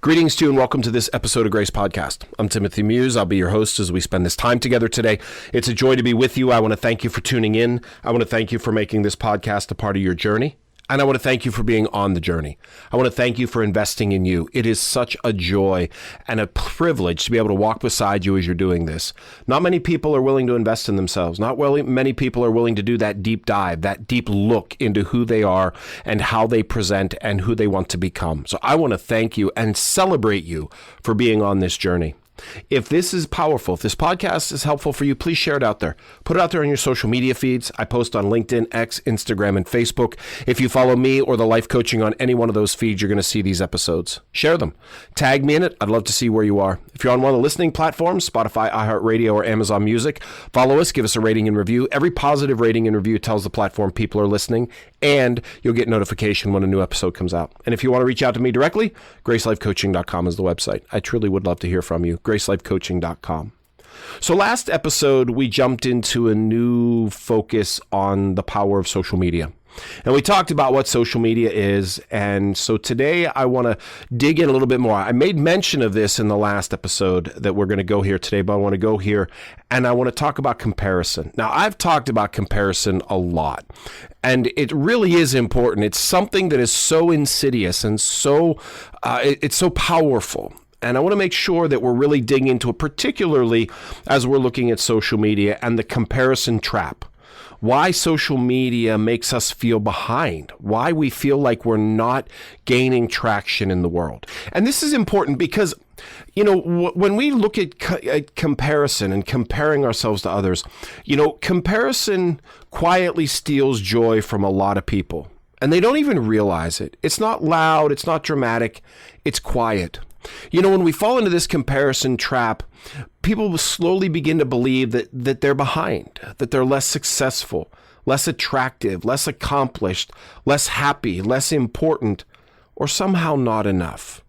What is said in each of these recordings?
Greetings to you and welcome to this episode of Grace Podcast. I'm Timothy Muse. I'll be your host as we spend this time together today. It's a joy to be with you. I want to thank you for tuning in. I want to thank you for making this podcast a part of your journey. And I want to thank you for being on the journey. I want to thank you for investing in you. It is such a joy and a privilege to be able to walk beside you as you're doing this. Not many people are willing to invest in themselves. Not many people are willing to do that deep dive, that deep look into who they are and how they present and who they want to become. So I want to thank you and celebrate you for being on this journey. If this is powerful, if this podcast is helpful for you, please share it out there. Put it out there on your social media feeds. I post on LinkedIn, X, Instagram, and Facebook. If you follow me or the life coaching on any one of those feeds, you're going to see these episodes. Share them. Tag me in it. I'd love to see where you are. If you're on one of the listening platforms, Spotify, iHeartRadio, or Amazon Music, follow us, give us a rating and review. Every positive rating and review tells the platform people are listening, and you'll get notification when a new episode comes out. And if you want to reach out to me directly, GraceLifeCoaching.com is the website. I truly would love to hear from you. GraceLifeCoaching.com. So last episode, we jumped into a new focus on the power of social media. And we talked about what social media is. And so today I want to dig in a little bit more. I made mention of this in the last episode that we're going to go here today, but I want to go here and I want to talk about comparison. Now, I've talked about comparison a lot, and it really is important. It's something that is so insidious and so it's so powerful. And I want to make sure that we're really digging into it, particularly as we're looking at social media and the comparison trap. Why social media makes us feel behind, why we feel like we're not gaining traction in the world. And this is important because, you know, when we look at comparison and comparing ourselves to others, you know, comparison quietly steals joy from a lot of people. And they don't even realize it. It's not loud, it's not dramatic, it's quiet. You know, when we fall into this comparison trap, people will slowly begin to believe that they're behind, that they're less successful, less attractive, less accomplished, less happy, less important, or somehow not enough.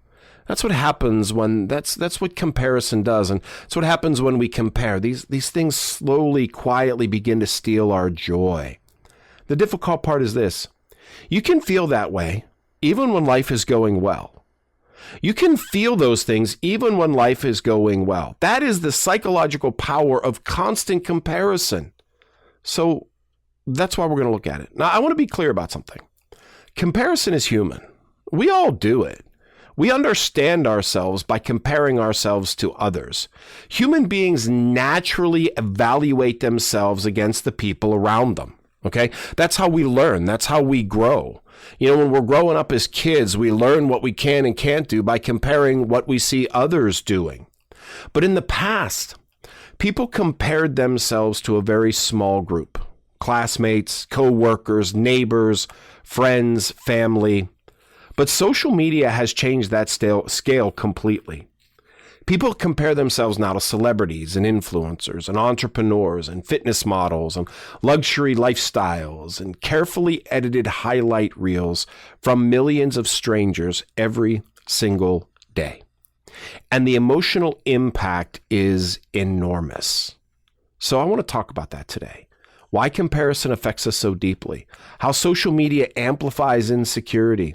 That's what happens when that's what comparison does. And that's what happens when we compare. These things slowly, quietly begin to steal our joy. The difficult part is this. You can feel that way even when life is going well. You can feel those things even when life is going well. That is the psychological power of constant comparison. So that's why we're going to look at it. Now, I want to be clear about something. Comparison is human. We all do it. We understand ourselves by comparing ourselves to others. Human beings naturally evaluate themselves against the people around them. Okay, that's how we learn. That's how we grow. You know, when we're growing up as kids, we learn what we can and can't do by comparing what we see others doing. But in the past, people compared themselves to a very small group: classmates, co-workers, neighbors, friends, family. But social media has changed that scale completely. People compare themselves now to celebrities and influencers and entrepreneurs and fitness models and luxury lifestyles and carefully edited highlight reels from millions of strangers every single day. And the emotional impact is enormous. So I want to talk about that today. Why comparison affects us so deeply, how social media amplifies insecurity,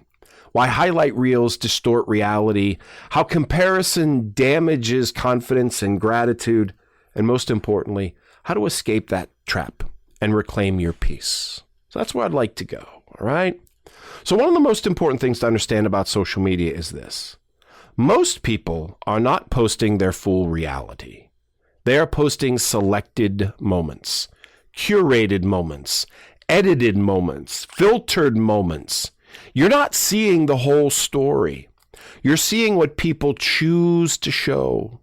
why highlight reels distort reality, how comparison damages confidence and gratitude, and most importantly, how to escape that trap and reclaim your peace. So that's where I'd like to go, all right? So one of the most important things to understand about social media is this. Most people are not posting their full reality. They are posting selected moments, curated moments, edited moments, filtered moments. You're not seeing the whole story. You're seeing what people choose to show.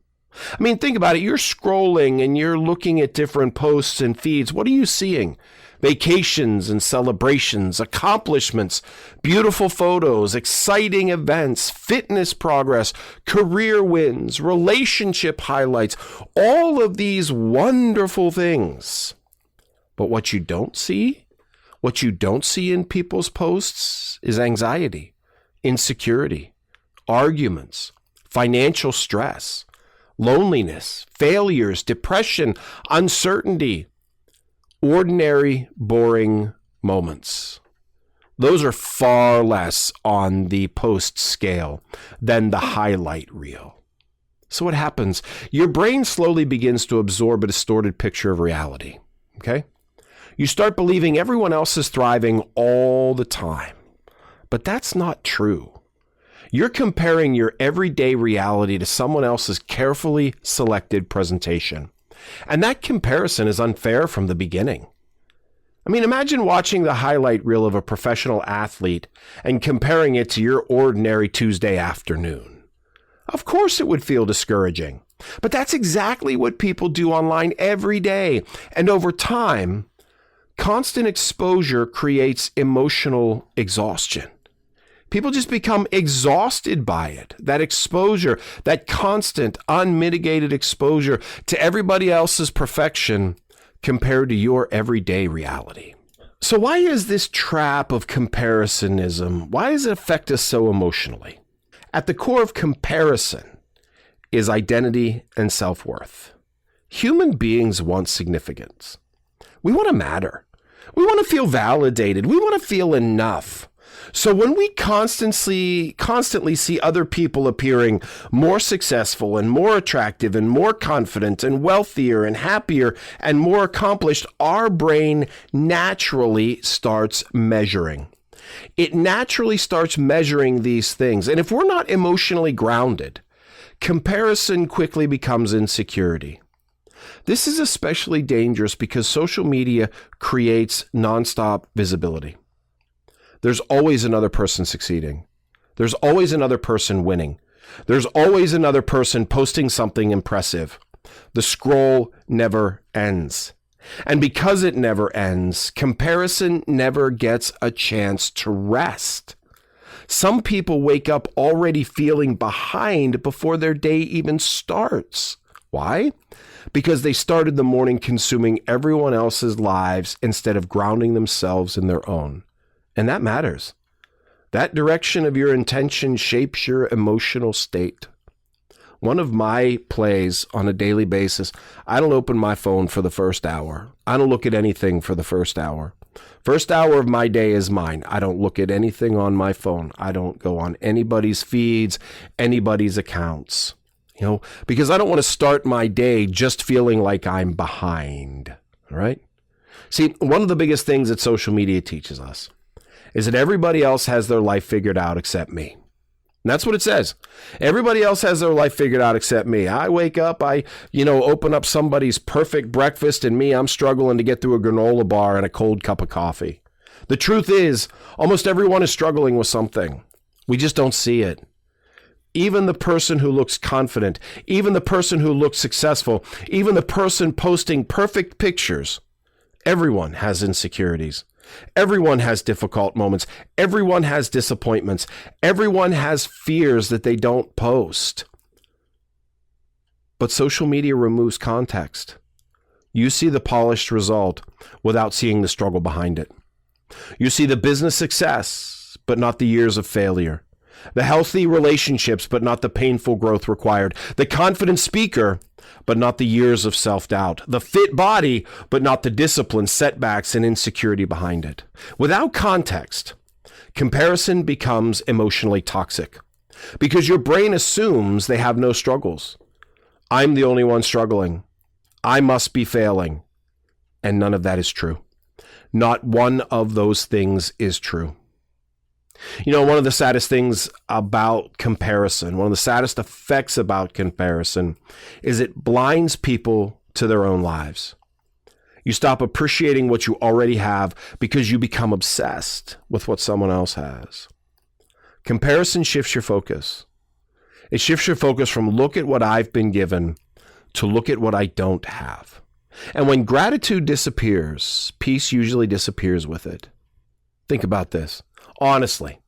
I mean, think about it. You're scrolling and you're looking at different posts and feeds. What are you seeing? Vacations and celebrations, accomplishments, beautiful photos, exciting events, fitness progress, career wins, relationship highlights, all of these wonderful things. But what you don't see in people's posts is anxiety, insecurity, arguments, financial stress, loneliness, failures, depression, uncertainty, ordinary, boring moments. Those are far less on the post scale than the highlight reel. So what happens? Your brain slowly begins to absorb a distorted picture of reality. Okay? You start believing everyone else is thriving all the time. But that's not true. You're comparing your everyday reality to someone else's carefully selected presentation. And that comparison is unfair from the beginning. I mean, imagine watching the highlight reel of a professional athlete and comparing it to your ordinary Tuesday afternoon. Of course it would feel discouraging, but that's exactly what people do online every day. And over time, constant exposure creates emotional exhaustion. People just become exhausted by it. That exposure, that constant, unmitigated exposure to everybody else's perfection compared to your everyday reality. So why is this trap of comparisоnism, why does it affect us so emotionally? At the core of comparison is identity and self-worth. Human beings want significance. We want to matter. We want to feel validated. We want to feel enough. So when we constantly see other people appearing more successful and more attractive and more confident and wealthier and happier and more accomplished, our brain naturally starts measuring. It naturally starts measuring these things. And if we're not emotionally grounded, comparison quickly becomes insecurity. This is especially dangerous because social media creates nonstop visibility. There's always another person succeeding. There's always another person winning. There's always another person posting something impressive. The scroll never ends. And because it never ends, comparison never gets a chance to rest. Some people wake up already feeling behind before their day even starts. Why? Because they started the morning consuming everyone else's lives instead of grounding themselves in their own. And that matters. That direction of your intention shapes your emotional state. One of my plays on a daily basis, I don't open my phone for the first hour. I don't look at anything for the first hour. First hour of my day is mine. I don't look at anything on my phone. I don't go on anybody's feeds, anybody's accounts, because I don't want to start my day just feeling like I'm behind. All right? See, one of the biggest things that social media teaches us is that everybody else has their life figured out except me. And that's what it says. Everybody else has their life figured out except me. I wake up, I open up somebody's perfect breakfast, and me, I'm struggling to get through a granola bar and a cold cup of coffee. The truth is, almost everyone is struggling with something. We just don't see it. Even the person who looks confident, even the person who looks successful, even the person posting perfect pictures, everyone has insecurities. Everyone has difficult moments. Everyone has disappointments. Everyone has fears that they don't post. But social media removes context. You see the polished result without seeing the struggle behind it. You see the business success, but not the years of failure. The healthy relationships, but not the painful growth required. The confident speaker, but not the years of self-doubt. The fit body, but not the discipline, setbacks, and insecurity behind it. Without context, comparison becomes emotionally toxic because your brain assumes they have no struggles. I'm the only one struggling. I must be failing. And none of that is true. Not one of those things is true. One of the saddest things about comparison, one of the saddest effects about comparison is it blinds people to their own lives. You stop appreciating what you already have because you become obsessed with what someone else has. Comparison shifts your focus. It shifts your focus from look at what I've been given to look at what I don't have. And when gratitude disappears, peace usually disappears with it. Think about this. Honestly,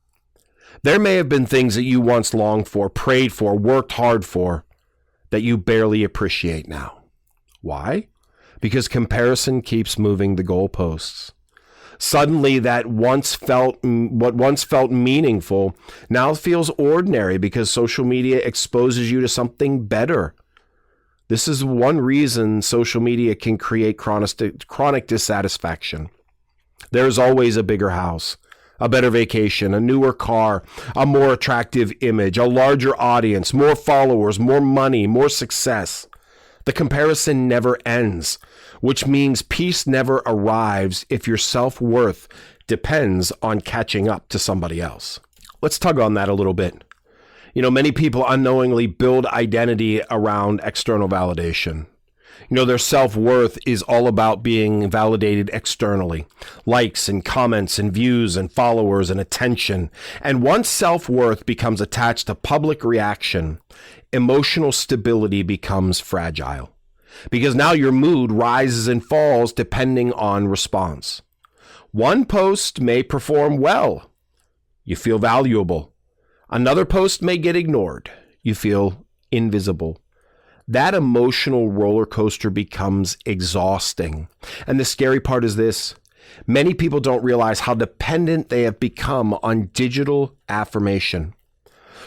there may have been things that you once longed for, prayed for, worked hard for, that you barely appreciate now. Why? Because comparison keeps moving the goalposts. Suddenly, what once felt meaningful now feels ordinary because social media exposes you to something better. This is one reason social media can create chronic dissatisfaction. There's always a bigger house. A better vacation, a newer car, a more attractive image, a larger audience, more followers, more money, more success. The comparison never ends, which means peace never arrives if your self-worth depends on catching up to somebody else. Let's tug on that a little bit. Many people unknowingly build identity around external validation. Their self-worth is all about being validated externally. Likes and comments and views and followers and attention. And once self-worth becomes attached to public reaction, emotional stability becomes fragile. Because now your mood rises and falls depending on response. One post may perform well. You feel valuable. Another post may get ignored. You feel invisible. That emotional roller coaster becomes exhausting. And the scary part is this. Many people don't realize how dependent they have become on digital affirmation.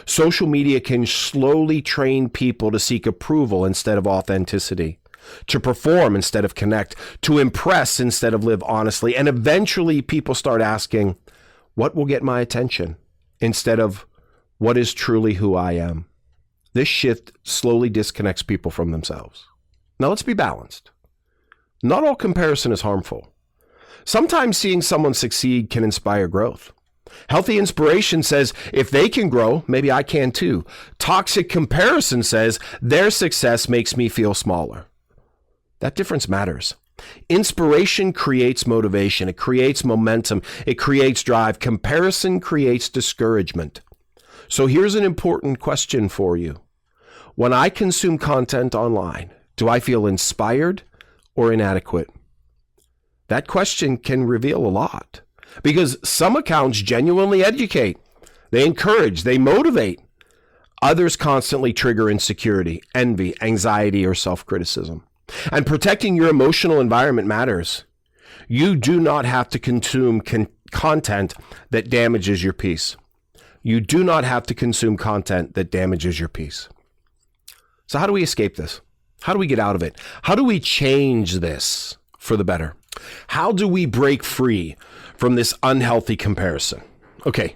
Social media can slowly train people to seek approval instead of authenticity, to perform instead of connect, to impress instead of live honestly. And eventually people start asking, what will get my attention? Instead of what is truly who I am. This shift slowly disconnects people from themselves. Now let's be balanced. Not all comparison is harmful. Sometimes seeing someone succeed can inspire growth. Healthy inspiration says, if they can grow, maybe I can too. Toxic comparison says, their success makes me feel smaller. That difference matters. Inspiration creates motivation. It creates momentum. It creates drive. Comparison creates discouragement. So here's an important question for you. When I consume content online, do I feel inspired or inadequate? That question can reveal a lot because some accounts genuinely educate. They encourage, they motivate. Others constantly trigger insecurity, envy, anxiety, or self-criticism. And protecting your emotional environment matters. You do not have to consume content that damages your peace. You do not have to consume content that damages your peace. So how do we escape this? How do we get out of it? How do we change this for the better? How do we break free from this unhealthy comparison? Okay,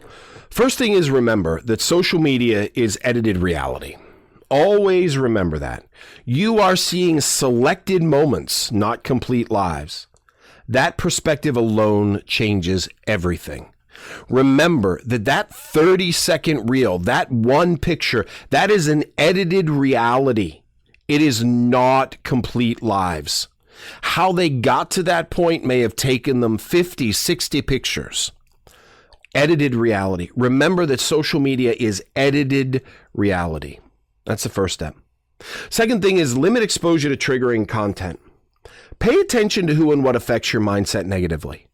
first thing is remember that social media is edited reality. Always remember that. You are seeing selected moments, not complete lives. That perspective alone changes everything. Remember that 30-second reel, that one picture, that is an edited reality. It is not complete lives. How they got to that point may have taken them 50, 60 pictures. Edited reality. Remember that social media is edited reality. That's the first step. Second thing is limit exposure to triggering content. Pay attention to who and what affects your mindset negatively.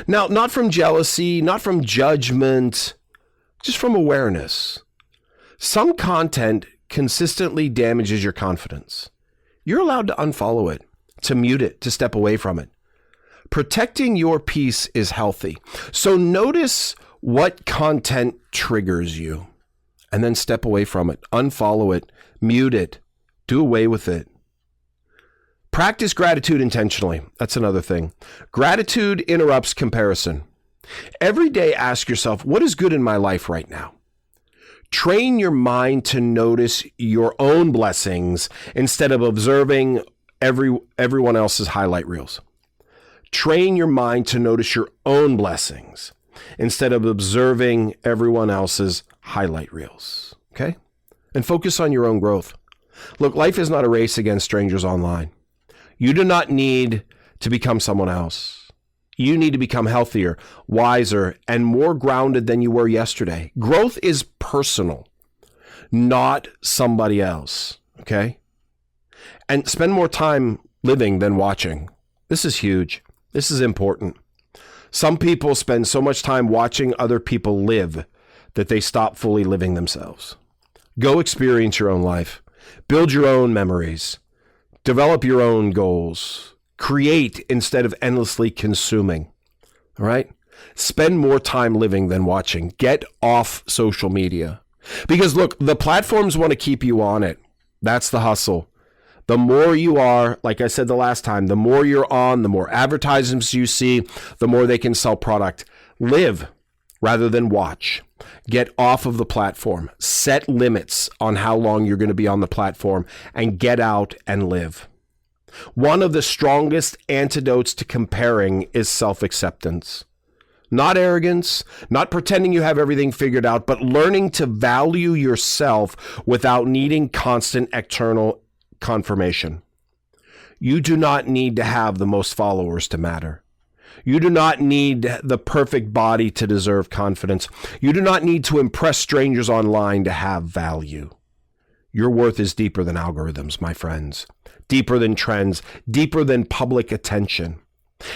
Now, not from jealousy, not from judgment, just from awareness. Some content consistently damages your confidence. You're allowed to unfollow it, to mute it, to step away from it. Protecting your peace is healthy. So notice what content triggers you and then step away from it, unfollow it, mute it, do away with it. Practice gratitude intentionally. That's another thing. Gratitude interrupts comparison. Every day, ask yourself, what is good in my life right now? Train your mind to notice your own blessings instead of observing everyone else's highlight reels. Train your mind to notice your own blessings instead of observing everyone else's highlight reels. Okay? And focus on your own growth. Look, life is not a race against strangers online. You do not need to become someone else. You need to become healthier, wiser, and more grounded than you were yesterday. Growth is personal, not somebody else, okay? And spend more time living than watching. This is huge. This is important. Some people spend so much time watching other people live that they stop fully living themselves. Go experience your own life. Build your own memories. Develop your own goals. Create instead of endlessly consuming. All right? Spend more time living than watching. Get off social media. Because look, the platforms want to keep you on it. That's the hustle. The more you are, like I said the last time, the more you're on, the more advertisements you see, the more they can sell product. Live. rather than watch. Get off of the platform. Set limits on how long you're going to be on the platform and get out and live. One of the strongest antidotes to comparing is self-acceptance. Not arrogance, not pretending you have everything figured out, but learning to value yourself without needing constant external confirmation. You do not need to have the most followers to matter. You do not need the perfect body to deserve confidence. You do not need to impress strangers online to have value. Your worth is deeper than algorithms, my friends. Deeper than trends, deeper than public attention.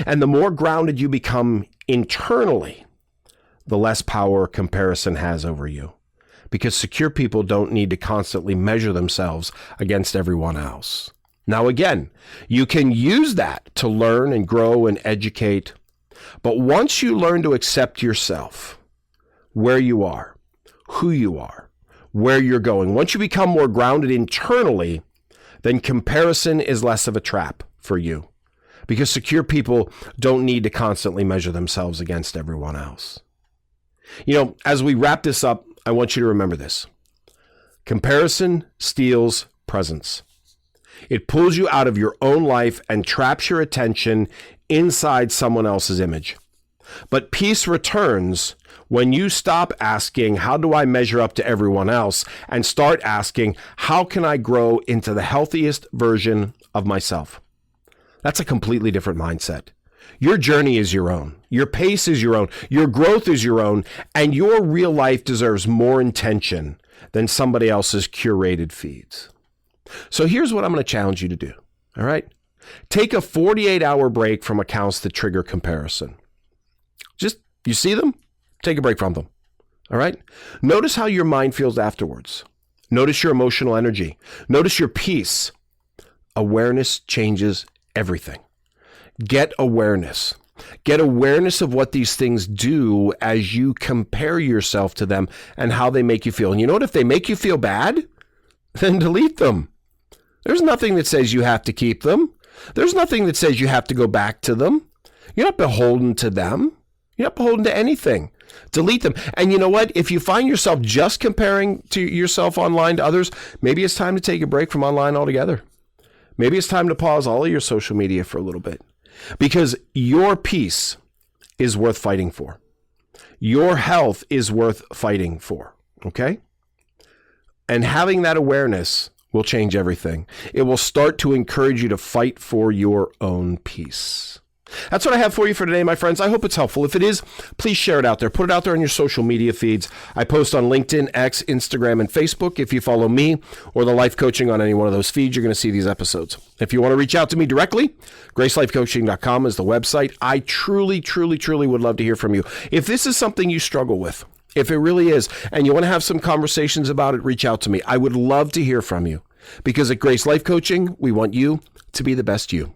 And the more grounded you become internally, the less power comparison has over you. Because secure people don't need to constantly measure themselves against everyone else. Now, again, you can use that to learn and grow and educate. But once you learn to accept yourself, where you are, who you are, where you're going, once you become more grounded internally, then comparison is less of a trap for you. Because secure people don't need to constantly measure themselves against everyone else. As we wrap this up, I want you to remember this. Comparison steals presence. It pulls you out of your own life and traps your attention inside someone else's image. But peace returns when you stop asking, how do I measure up to everyone else? And start asking, how can I grow into the healthiest version of myself? That's a completely different mindset. Your journey is your own. Your pace is your own. Your growth is your own. And your real life deserves more intention than somebody else's curated feeds. So here's what I'm going to challenge you to do. All right. Take a 48-hour break from accounts that trigger comparison. Just, you see them? Take a break from them. All right. Notice how your mind feels afterwards. Notice your emotional energy. Notice your peace. Awareness changes everything. Get awareness. Get awareness of what these things do as you compare yourself to them and how they make you feel. And you know what? If they make you feel bad, then delete them. There's nothing that says you have to keep them. There's nothing that says you have to go back to them. You're not beholden to them. You're not beholden to anything. Delete them. And you know what? If you find yourself just comparing to yourself online to others, maybe it's time to take a break from online altogether. Maybe it's time to pause all of your social media for a little bit. Because your peace is worth fighting for. Your health is worth fighting for. Okay? And having that awareness will change everything. It will start to encourage you to fight for your own peace. That's what I have for you for today, my friends. I hope it's helpful. If it is, please share it out there. Put it out there on your social media feeds. I post on LinkedIn, X, Instagram, and Facebook. If you follow me or the life coaching on any one of those feeds, you're going to see these episodes. If you want to reach out to me directly, GraceLifeCoaching.com is the website. I truly, truly, truly would love to hear from you. If this is something you struggle with, if it really is, and you want to have some conversations about it, reach out to me. I would love to hear from you because at Grace Life Coaching, we want you to be the best you.